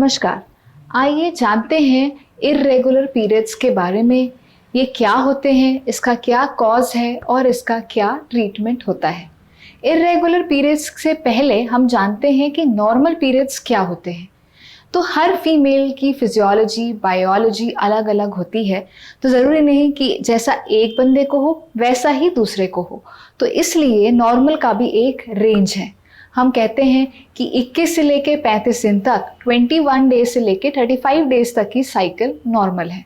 नमस्कार। आइए जानते हैं इर्रेगुलर पीरियड्स के बारे में। ये क्या होते हैं, इसका क्या कॉज है और इसका क्या ट्रीटमेंट होता है। इर्रेगुलर पीरियड्स से पहले हम जानते हैं कि नॉर्मल पीरियड्स क्या होते हैं। तो हर फीमेल की फिजियोलॉजी बायोलॉजी अलग अलग होती है, तो ज़रूरी नहीं कि जैसा एक बंदे को हो वैसा ही दूसरे को हो। तो इसलिए नॉर्मल का भी एक रेंज है। हम कहते हैं कि 21 से लेके 35 दिन तक, 21 डेज से लेके 35 डेज तक की साइकिल नॉर्मल है।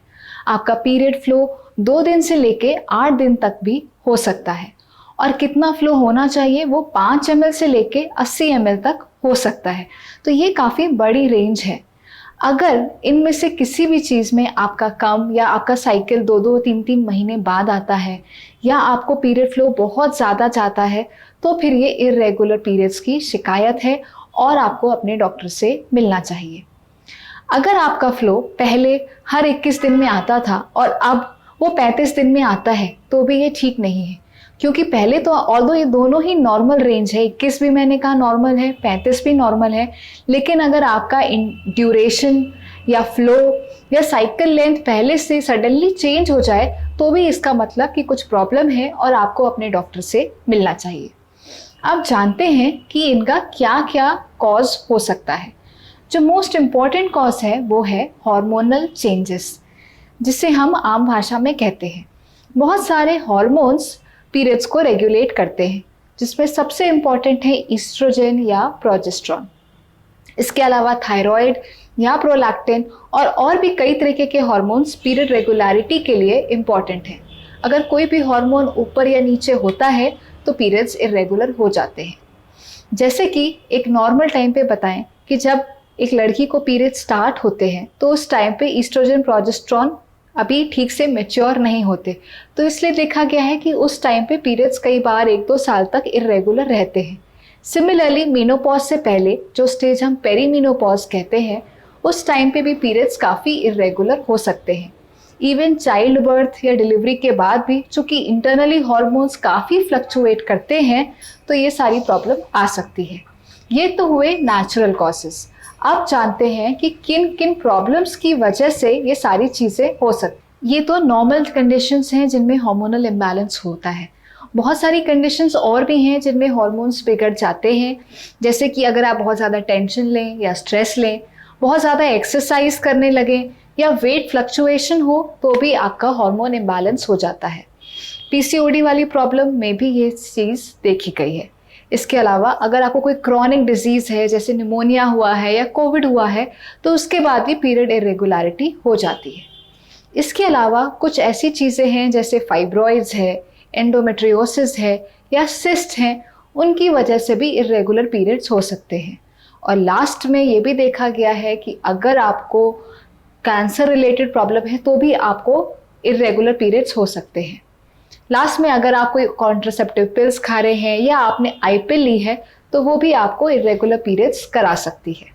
आपका पीरियड फ्लो 2 दिन से लेके 8 दिन तक भी हो सकता है। और कितना फ्लो होना चाहिए वो 5 ml से लेके 80 ml तक हो सकता है। तो ये काफ़ी बड़ी रेंज है। अगर इनमें से किसी भी चीज़ में आपका कम या आपका साइकिल 2-2, 3-3 महीने बाद आता है या आपको पीरियड फ्लो बहुत ज़्यादा जाता है, तो फिर ये इर्रेगुलर पीरियड्स की शिकायत है और आपको अपने डॉक्टर से मिलना चाहिए। अगर आपका फ्लो पहले हर 21 दिन में आता था और अब वो 35 दिन में आता है, तो भी ये ठीक नहीं है। क्योंकि पहले तो ऑल्दो ये दोनों ही नॉर्मल रेंज है, 21 भी मैंने कहा नॉर्मल है, 35 भी नॉर्मल है, लेकिन अगर आपका ड्यूरेशन या फ्लो या साइकिल लेंथ पहले से सडनली चेंज हो जाए, तो भी इसका मतलब कि कुछ प्रॉब्लम है और आपको अपने डॉक्टर से मिलना चाहिए। अब जानते हैं कि इनका क्या क्या कॉज हो सकता है। जो मोस्ट इम्पॉर्टेंट कॉज है वो है हार्मोनल चेंजेस, जिसे हम आम भाषा में कहते हैं। बहुत सारे हार्मोन्स पीरियड्स को रेगुलेट करते हैं, जिसमें सबसे इम्पॉर्टेंट है ईस्ट्रोजन या प्रोजेस्टेरॉन। इसके अलावा थायराइड या प्रोलैक्टिन और भी कई तरीके के हार्मोन्स पीरियड रेगुलरिटी के लिए इम्पॉर्टेंट हैं। अगर कोई भी हार्मोन ऊपर या नीचे होता है तो पीरियड्स इरेगुलर हो जाते हैं। जैसे कि एक नॉर्मल टाइम पे बताएं कि जब एक लड़की को पीरियड स्टार्ट होते हैं तो उस टाइम पे ईस्ट्रोजन प्रोजेस्टेरॉन अभी ठीक से मैच्योर नहीं होते, तो इसलिए देखा गया है कि उस टाइम पे पीरियड्स कई बार 1-2 साल तक इरेगुलर रहते हैं। सिमिलरली मीनोपॉज से पहले जो स्टेज हम पेरीमीनोपॉज कहते हैं, उस टाइम पे भी पीरियड्स काफ़ी इरेगुलर हो सकते हैं। इवन चाइल्ड बर्थ या डिलीवरी के बाद भी चूँकि इंटरनली हार्मोन्स काफ़ी फ्लक्चुएट करते हैं, तो ये सारी प्रॉब्लम आ सकती है। ये तो हुए नेचुरल कॉजेस। अब जानते हैं कि किन किन प्रॉब्लम्स की वजह से ये सारी चीज़ें हो सकती। ये तो नॉर्मल कंडीशंस हैं जिनमें हार्मोनल इम्बैलेंस होता है। बहुत सारी कंडीशंस और भी हैं जिनमें हार्मोन्स बिगड़ जाते हैं, जैसे कि अगर आप बहुत ज़्यादा टेंशन लें या स्ट्रेस लें, बहुत ज़्यादा एक्सरसाइज करने लगें या वेट फ्लक्चुएशन हो, तो भी आपका हार्मोन इम्बैलेंस हो जाता है। पीसीओडी वाली प्रॉब्लम में भी ये चीज़ देखी गई है। इसके अलावा अगर आपको कोई क्रॉनिक डिजीज़ है, जैसे निमोनिया हुआ है या कोविड हुआ है, तो उसके बाद भी पीरियड इरेगुलरिटी हो जाती है। इसके अलावा कुछ ऐसी चीज़ें हैं जैसे फाइब्रॉइड्स है, एंडोमेट्रियोसिस है या सिस्ट हैं, उनकी वजह से भी इरेगुलर पीरियड्स हो सकते हैं। और लास्ट में ये भी देखा गया है कि अगर आपको कैंसर रिलेटेड प्रॉब्लम है तो भी आपको इरेगुलर पीरियड्स हो सकते हैं। लास्ट में अगर आप कोई कॉन्ट्रासेप्टिव पिल्स खा रहे हैं या आपने आईपिल ली है, तो वो भी आपको इरेगुलर पीरियड्स करा सकती है।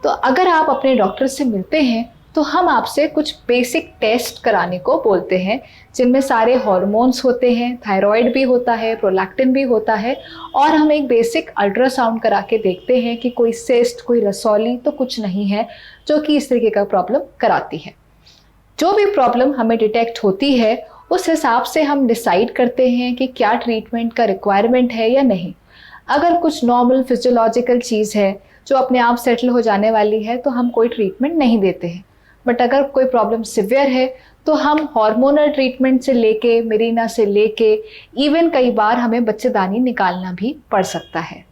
तो अगर आप अपने डॉक्टर से मिलते हैं तो हम आपसे कुछ बेसिक टेस्ट कराने को बोलते हैं, जिनमें सारे हार्मोन्स होते हैं, थायराइड भी होता है, प्रोलैक्टिन भी होता है, और हम एक बेसिक अल्ट्रासाउंड करा के देखते हैं कि कोई सिस्ट, कोई रसौली तो कुछ नहीं है जो कि इस तरीके का प्रॉब्लम कराती है। जो भी प्रॉब्लम हमें डिटेक्ट होती है उस हिसाब से हम डिसाइड करते हैं कि क्या ट्रीटमेंट का रिक्वायरमेंट है या नहीं। अगर कुछ नॉर्मल फिजियोलॉजिकल चीज़ है जो अपने आप सेटल हो जाने वाली है, तो हम कोई ट्रीटमेंट नहीं देते हैं। बट अगर कोई प्रॉब्लम सिवियर है तो हम हार्मोनल ट्रीटमेंट से लेके, मिरीना से लेके, इवन कई बार हमें बच्चेदानी निकालना भी पड़ सकता है।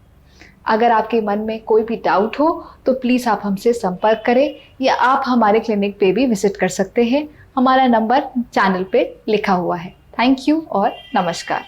अगर आपके मन में कोई भी डाउट हो तो प्लीज़ आप हमसे संपर्क करें या आप हमारे क्लिनिक पे भी विजिट कर सकते हैं। हमारा नंबर चैनल पे लिखा हुआ है। थैंक यू और नमस्कार।